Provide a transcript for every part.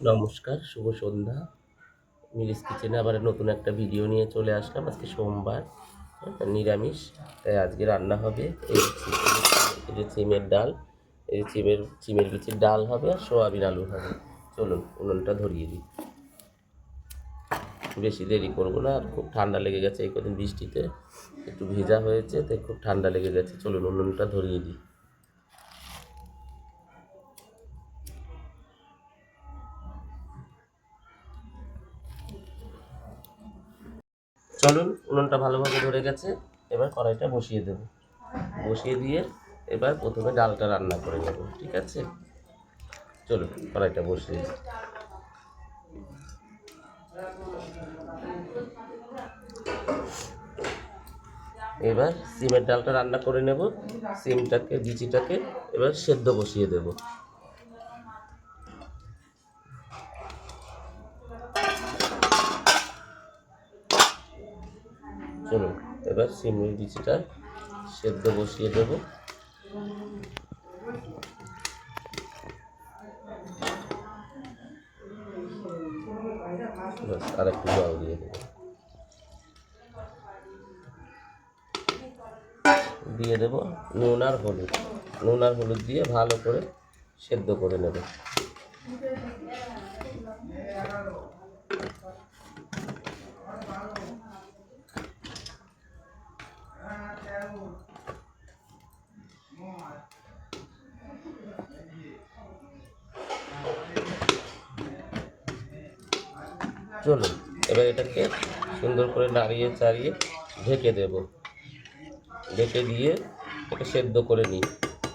নমস্কার, শুভ সন্ধ্যা। মিরিস কিচেনে আবার নতুন একটা ভিডিও নিয়ে চলে আসলাম। আজকে সোমবার, নিরামিষ। তাই আজকে রান্না হবে এই যে সিমের ডাল, এই সিমের বিচির ডাল হবে আর সোয়াবিন আলু হবে। চলুন উনুনটা ধরিয়ে দিই। বেশি দেরি করবো না, আর খুব ঠান্ডা লেগে গেছে এই কদিন বৃষ্টিতে, একটু ভেজা হয়েছে, তাই খুব ঠান্ডা লেগে গেছে। চলুন উনুনটা ধরিয়ে দিই। চলুন, উনুনটা ভালোভাবে ধরে গেছে। এবার কড়াইটা বসিয়ে দেব। বসিয়ে দিয়ে এবার প্রথমে ডালটা রান্না করে নেব, ঠিক আছে? চলুন কড়াইটা বসিয়ে দিই। এবার সিমের ডালটা রান্না করে নেব। বিচিটাকে এবার সেদ্ধ বসিয়ে দেব। চলুন এবার সিমের বিচিটা সেদ্ধ বসিয়ে দেব। আর একটু জল দিয়ে দেবো। দিয়ে দেব নুন আর হলুদ দিয়ে ভালো করে সেদ্ধ করে নেব। চলুন এবার এটাকে সুন্দর করে নাড়িয়ে চাড়িয়ে ঢেকে দেব। ঢেকে দিয়ে এটা সেদ্ধ করে নিই।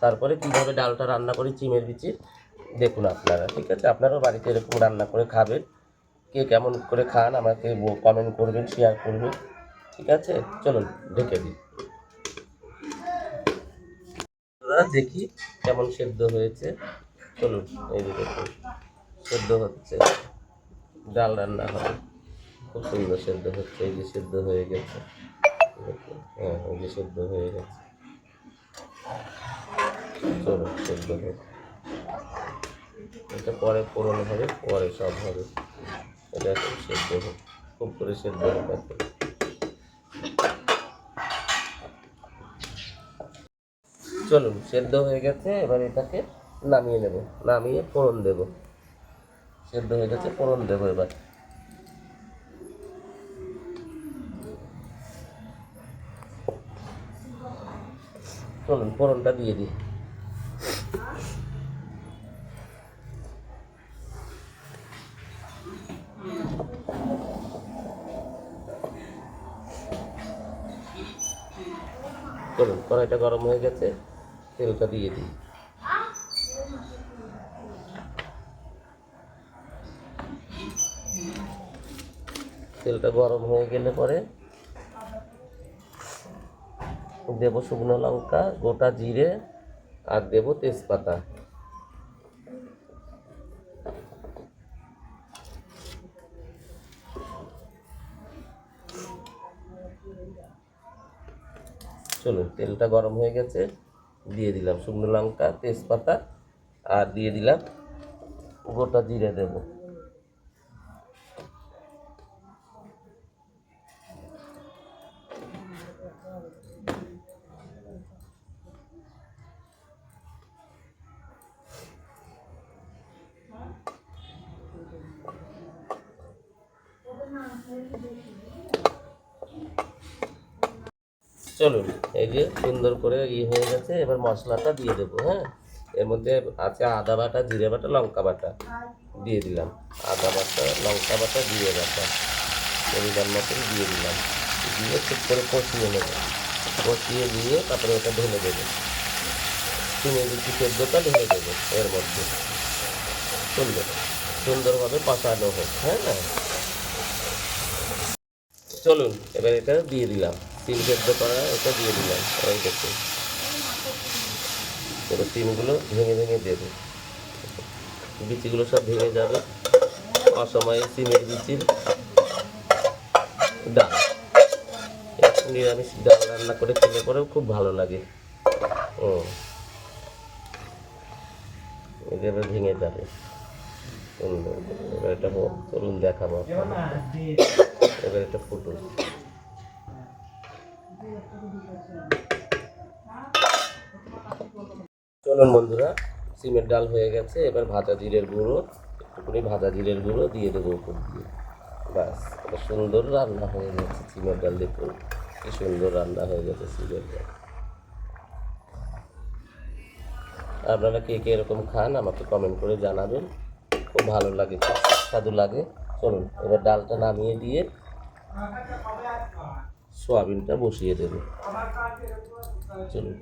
তারপরে কীভাবে ডালটা রান্না করি চিমের বিচির দেখুন আপনারা, ঠিক আছে? আপনারাও বাড়িতে এরকম রান্না করে খাবেন। কে কেমন করে খান আমাকে কমেন্ট করবেন, শেয়ার করবেন, ঠিক আছে? চলুন ঢেকে দিই। দেখি কেমন সেদ্ধ হয়েছে। চলুন এই যে দেখুন সেদ্ধ হচ্ছে, ডাল রান্না হবে, খুব সুন্দর সেদ্ধ হচ্ছে। এই যে সেদ্ধ হয়ে গেছে, হ্যাঁ এই যে সেদ্ধ হয়ে গেছে। চলুন সেদ্ধ হোক, এটা পরে ফোড়ন হবে, পরে সব হবে। এটা এখন সেদ্ধ হোক, খুব করে সেদ্ধ হোক এখন। চলুন সেদ্ধ হয়ে গেছে, এবার এটাকে নামিয়ে নেব। নামিয়ে ফোড়ন দেব। সেদ্ধ হয়ে গেছে, ফোড়ন দেবো এবার। চলুন ফোড়নটা দিয়ে দিই। চলুন কড়াইটা গরম হয়ে গেছে, তেলটা দিয়ে দিই। তেলটা গরম হয়ে গেলে পরে দেবো শুকনো লঙ্কা, গোটা জিরে, আর দেবো তেজপাতা। চলুন তেলটা গরম হয়ে গেছে, দিয়ে দিলাম শুকনো লঙ্কা, তেজপাতা, আর দিয়ে দিলাম গোটা জিরে দেবো। চলুন এই যে সুন্দর করে হয়ে গেছে, এবার মশলাটা দিয়ে দেবো। হ্যাঁ, এর মধ্যে আছে আদা বাটা, জিরে বাটা, লঙ্কা বাটা দিয়ে দিলাম। আদা বাটা, লঙ্কা বাটা, জিরে বাটা পরিমাণ মতন দিয়ে দিলাম। দিয়ে ঠিক করে কষিয়ে নেব। কষিয়ে দিয়ে তারপরে ওটা ঢেলে দেবো। চিংড়ি বিচি সেদ্ধটা ঢেলে দেবো এর মধ্যে। সুন্দরভাবে কষানো হোক। হ্যাঁ না, চলুন এবার এটা দিয়ে দিলাম। সিম সেদ্ধ করা এটা দিয়ে দিলাম। এই দেখুন এবার সিমগুলো ভেঙে ভেঙে দেবো, বিচিগুলো সব ভেঙে যাবে। অসময়ে সিমের বিচির ডাল, নিরামিষ ডাল রান্না করে খেলে পরেও খুব ভালো লাগে। এটা এবার ভেঙে যাবে। সুন্দর করে। এবার এটা চলুন দেখাবো আপনাদের। এবার এটা ফুটুন। চলুন বন্ধুরা, সিমের ডাল হয়ে গেছে। এবার ভাজা জিরের গুঁড়ো, একটুখানি ভাজা জিরের গুঁড়ো দিয়ে দেবো উপর দিয়ে। ব্যাস, এটা সুন্দর রান্না হয়ে গেছে সিমের ডাল। দেখুন কি সুন্দর রান্না হয়ে গেছে সিমের ডাল। আপনারা কে কে এরকম খান আমাকে কমেন্ট করে জানাবেন। খুব ভালো লাগে, খুব সুস্বাদু লাগে। চলুন এবার ডালটা নামিয়ে দিয়ে সোয়াবিনটা বসিয়ে দেবো। চলুন,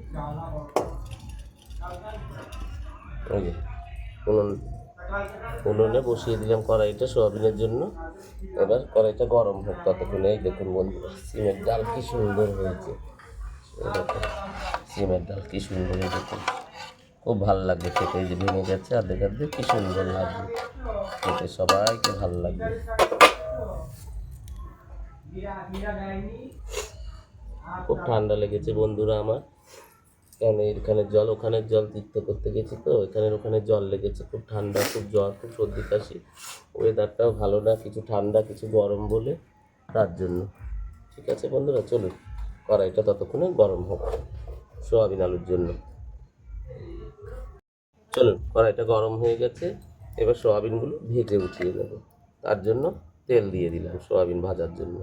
ওই যে উনুনে বসিয়ে দিলাম কড়াইটা সোয়াবিনের জন্য। এবার কড়াইটা গরম হোক ততক্ষণে। এই দেখুন বন্ধুরা, সিমের ডাল কি সুন্দর হয়েছে। সিমের ডাল কি সুন্দর হয়েছে, খুব ভালো লাগবে খেতে। এই যে ভেঙে গেছে আধে আধে, কি সুন্দর লাগবে খেতে, সবাইকে ভালো লাগবে। খুব ঠান্ডা লেগেছে বন্ধুরা আমার, কারণ এখানে জল ওখানের জল তীর্থ করতে গেছি তো, ওখানে জল লেগেছে। খুব ঠান্ডা, খুব জ্বর, খুব সর্দি কাশি। ওয়েদারটাও ভালো না, কিছু ঠান্ডা কিছু গরম বলে, তার জন্য। ঠিক আছে বন্ধুরা, চলুন কড়াইটা ততক্ষণে গরম হোক সোয়াবিন আলুর জন্য। চলুন, কড়াইটা গরম হয়ে গেছে। এবার সোয়াবিনগুলো ভেজে উঠিয়ে নেব। তার জন্য তেল দিয়ে দিলাম সোয়াবিন ভাজার জন্য।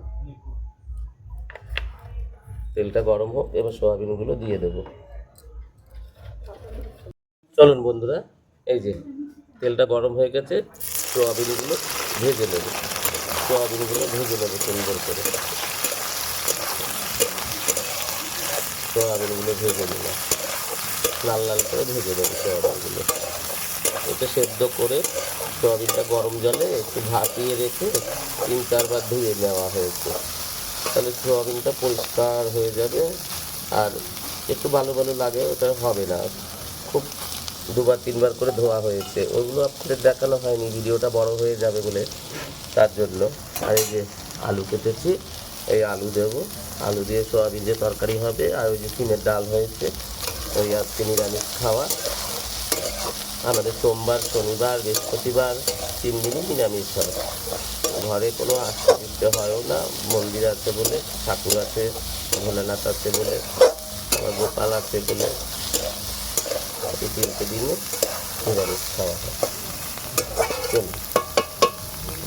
তেলটা গরম হোক, এবার সোয়াবিনগুলো দিয়ে দেব। চলুন বন্ধুরা, এই যে তেলটা গরম হয়ে গেছে, সোয়াবিনগুলো ভেজে নেব। সোয়াবিনগুলো ভেজে নেব সুন্দর করে। সোয়াবিনগুলো ভেজে নিলাম, লাল লাল করে ভেজে দেবো সোয়াবিনগুলো। এটা সেদ্ধ করে সোয়াবিনটা গরম জলে একটু ভাপিয়ে রেখে 3-4 বার ধুয়ে নেওয়া হয়েছে। তাহলে সোয়াবিনটা পরিষ্কার হয়ে যাবে। আর একটু ভালো ভালো লাগে, ওটা হবে না। খুব 2-3 বার করে ধোয়া হয়েছে, ওইগুলো আপনাদের দেখানো হয়নি, ভিডিওটা বড় হয়ে যাবে বলে, তার জন্য। আর এই যে আলু কেটেছি, এই আলু দেবো। আলু দিয়ে সোয়াবিন যে তরকারি হবে, আর ওই যে সিমের ডাল হয়েছে, ওই আজকে নিরামিষ খাওয়া। আমাদের সোমবার, শনিবার, বৃহস্পতিবার 3 দিনই নিরামিষ হয়। ঘরে কোনো আস্তে হয়ও না, মন্দির আছে বলে, ঠাকুর আছে, ভোলেনাথ আছে বলে, আমার গোপাল আছে বলে, এই 3টে দিনে নিরামিষ খাওয়া হয়। চলুন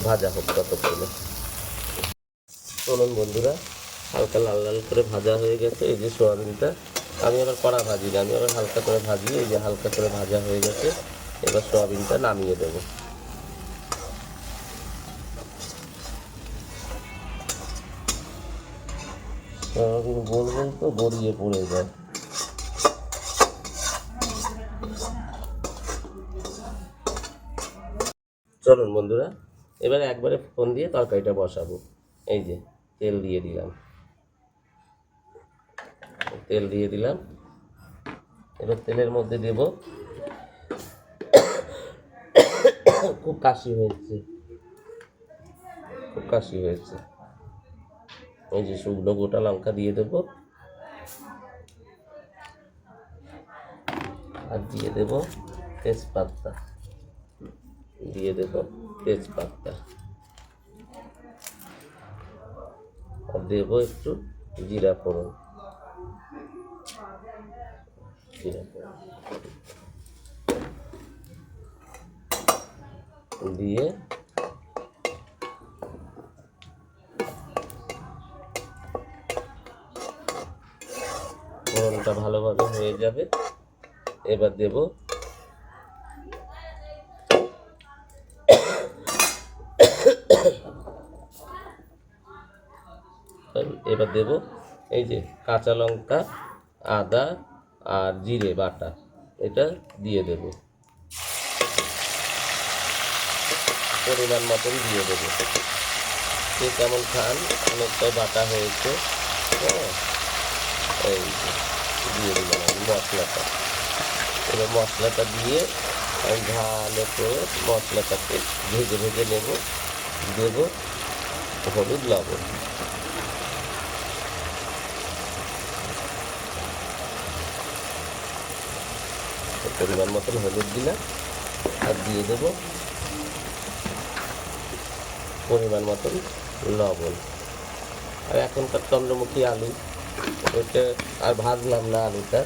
ভাজা হোক ততক্ষণে। চলুন বন্ধুরা, হালকা লাল লাল করে ভাজা হয়ে গেছে। এই যে সোয়াবিনটা আমি আবার কড়া ভাজি না, আমি আবার হালকা করে ভাজি। এই যে হালকা করে ভাজা হয়ে গেছে, এবার সোয়াবিনটা নামিয়ে দেবো। সোয়াবিন গোল গোল তো গড়িয়ে পড়ে যায়। চলুন বন্ধুরা, এবার একবারে ফোন দিয়ে তরকারিটা বসাবো। এই যে তেল দিয়ে দিলাম, এবার তেলের মধ্যে দেব, খুব কাশি হয়েছে, এই যে শুকনো গোটা লঙ্কা দিয়ে দেবো, আর দিয়ে দেব তেজপাতা, আর দেবো একটু জিরা ফোড়ন, দিয়ে ফোড়নটা ভালোভাবে হয়ে যাবে। এবার দেব এই যে কাঁচা লঙ্কা, আদা আর জিরে বাটা, এটা দিয়ে দেব, পরিমাণ মতন দিয়ে দেবো। কে কেমন খান, অনেকটাই বাটা হয়েছে। হ্যাঁ, এই দিয়ে দিলাম আমি মশলাটা। এবার মশলাটা দিয়ে আমি ভালো করে মশলাটাকে ভেজে নেব। দেব হলুদ, লবণ, পরিমাণ মতন হলুদ দিলাম, আর দিয়ে দেবো পরিমাণ মতন লবণ। আর এখনকার চন্দ্রমুখী আলু, এটা আর ভাজলাম না আলুটা।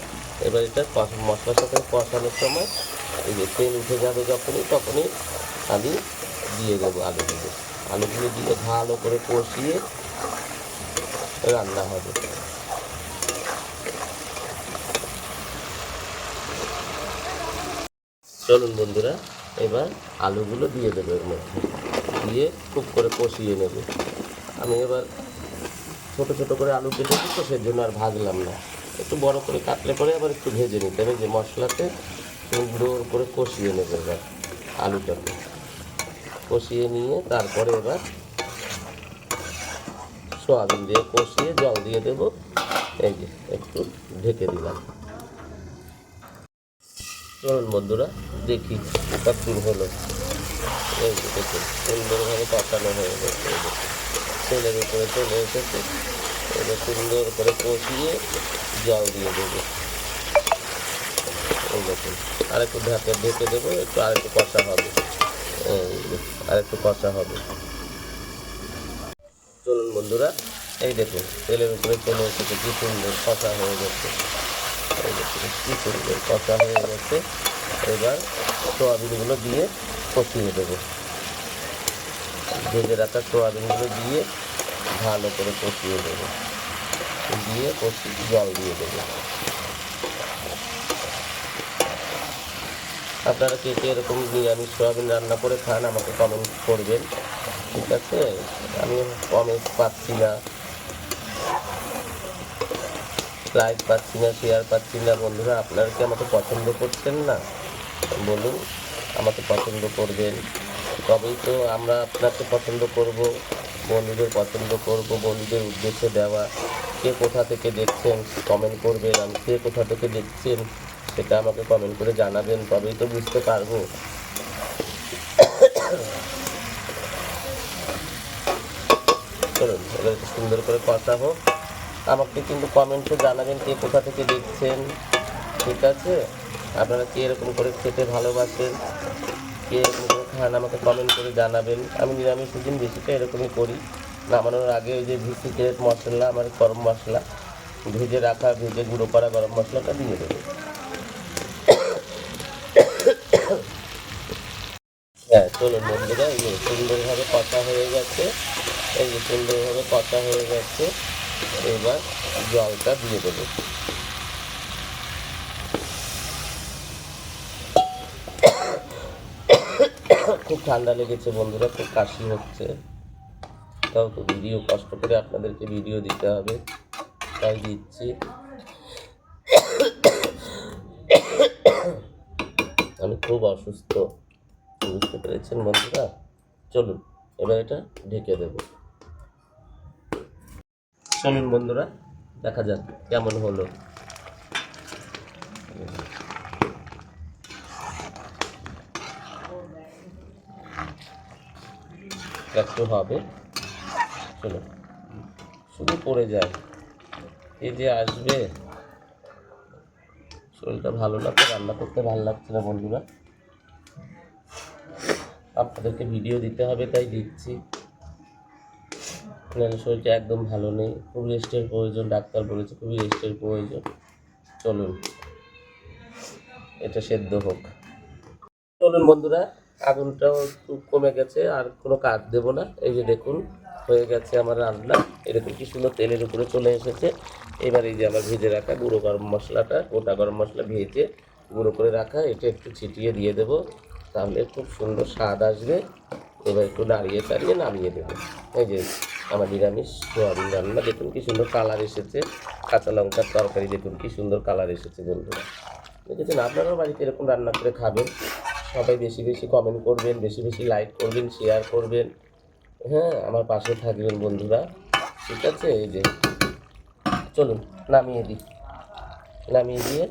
এবার এটা মশলার সাথে কষানোর সময় এই যে তেল উঠে যাবে তখনই আমি দিয়ে দেবো আলুগুলো দিয়ে ভালো করে কষিয়ে রান্না হবে। চলুন বন্ধুরা, এবার আলুগুলো দিয়ে দেবো এর মধ্যে, দিয়ে খুব করে কষিয়ে নেব। আমি এবার ছোটো ছোটো করে আলু কেটেছি তো সেজন্য আর ভাজলাম না, একটু বড় করে কাটলে পরে আবার একটু ভেজে নিতে হবে। যে মশলাতে সুন্দর করে কষিয়ে নেবে এবার আলুটাকে, কষিয়ে নিয়ে তারপরে এবার সয়াবিন দিয়ে কষিয়ে জল দিয়ে দেবো। এই যে একটু ঢেকে দিলাম। চলুন বন্ধুরা দেখি কতদূর হলো। এই যে দেখুন সুন্দরভাবে কষানো হয়ে গেছে, তেলের উপরে চলে এসেছে। এবার সুন্দর করে কষিয়ে জল দিয়ে দেবো। এই দেখুন আরেকটু ঢেকে দেবো, আরেকটু কষা হবে। আরেকটু কষা হবে। চলুন বন্ধুরা, এই দেখুন তেলের উপরে চলে এসেছে, কি সুন্দর কষা হয়ে গেছে। এই দেখুন কি সুন্দর কষা হয়ে গেছে। এবার সোয়াবিনগুলো দিয়ে কষিয়ে দেবো। ভেজে রাখা সোয়াবিনগুলো দিয়ে ভালো করে কষিয়ে দেবো, দিয়ে জল দিয়ে দেবো। আপনারা কে কে এরকম নিরামিষ সোয়াবিন রান্না করে খান আমাকে কমেন্ট করবেন, ঠিক আছে? আমি কমেন্ট পাচ্ছি না, লাইক পাচ্ছি না, শেয়ার পাচ্ছি না। বন্ধুরা আপনারা কি আমাকে পছন্দ করছেন না? বলুন, আমাকে পছন্দ করবেন, তবেই তো আমরা আপনাকে পছন্দ করব, বন্ধুদের পছন্দ করব। বন্ধুদের উদ্দেশ্যে দেওয়া। কে কোথা থেকে দেখছেন কমেন্ট করবেন, আমি কে কোথা থেকে দেখছেন সেটা আমাকে কমেন্ট করে জানাবেন, তবেই তো বুঝতে পারবো। চলুন এবার একটু সুন্দর করে কষা হোক। আমাকে কিন্তু কমেন্টে জানাবেন কে কোথা থেকে দেখছেন, ঠিক আছে? আপনারা কে এরকম করে খেতে ভালোবাসেন, কে এরকম করে খান আমাকে কমেন্ট করে জানাবেন। আমি নিরামিষ দিন বেশিটা এরকমই করি। নামানোর আগে ওই যে সিক্রেট মশলা, আমার গরম মশলা, ভেজে গুঁড়ো করা গরম মশলাটা দিয়ে দেবো। হ্যাঁ চলুন বন্ধুরা, এই যে সুন্দরভাবে কষা হয়ে গেছে, এবার জলটা দিয়ে দেবো। খুব ঠান্ডা লেগেছে বন্ধুরা, খুব কাশি হচ্ছে, তাও তো ভিডিও কষ্ট করে আপনাদেরকে ভিডিও দিতে হবে, তাই দিচ্ছি। আমি খুব অসুস্থ, বুঝতে পেরেছেন বন্ধুরা? চলুন এবার এটা ঢেকে দেব। চলুন বন্ধুরা দেখা যাক কেমন হলো। একটু হবে, চলো শুধু পড়ে যায়, এই যে আসবে। শরীরটা ভালো লাগছে, রান্না করতে ভালো লাগছে না বন্ধুরা, আপনাদেরকে ভিডিও দিতে হবে তাই দিচ্ছি, নাহলে শরীরটা একদম ভালো নেই, খুব রেস্টের প্রয়োজন, ডাক্তার বলেছে খুবই রেস্টের প্রয়োজন। চলুন এটা সেদ্ধ হোক। চলুন বন্ধুরা, আগুনটাও একটু কমে গেছে, আর কোনো কাঠ দেবো না। এই যে দেখুন হয়ে গেছে আমার রান্না, এরকম কি সুন্দর তেলের উপরে চলে এসেছে। এবার এই যে আমার ভেজে রাখা গুঁড়ো গরম মশলাটা, গোটা গরম মশলা ভেজে গুঁড়ো করে রাখা, এটা একটু ছিটিয়ে দিয়ে দেবো, তাহলে খুব সুন্দর স্বাদ আসবে। এবার একটু নাড়িয়ে নামিয়ে দেবো। এই যে আমার নিরামিষ সোয়াবিন রান্না, দেখুন কি সুন্দর কালার এসেছে। কাঁচা লঙ্কার তরকারি, দেখুন কি সুন্দর কালার এসেছে বন্ধুরা। দেখেছেন? আপনারাও বাড়িতে এরকম রান্না করে খাবেন। সবাই বেশি বেশি কমেন্ট করবেন, বেশি বেশি লাইক করবেন, শেয়ার করবেন, হ্যাঁ আমার পাশে থাকবেন বন্ধুরা, ঠিক আছে? এই যে চলুন নামিয়ে দিয়ে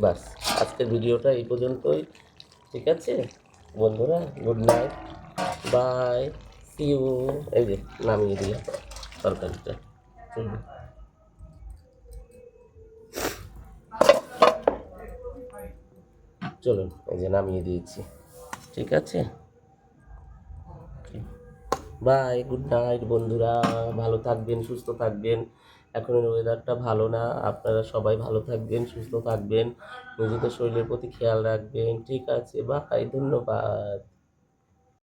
বাস আজকের ভিডিওটা এই পর্যন্তই, ঠিক আছে বন্ধুরা? Good night, bye, see you. এই যে নামিয়ে দিলাম তরকারিটা। চলুন এই যে নামিয়ে দিয়েছি, ঠিক আছে? বাই, গুড নাইট বন্ধুরা। ভালো থাকবেন, সুস্থ থাকবেন। এখনের ওয়েদারটা ভালো না, আপনারা সবাই ভালো থাকবেন, সুস্থ থাকবেন, নিজেদের শরীরের প্রতি খেয়াল রাখবেন। ঠিক আছে, বাই, ধন্যবাদ।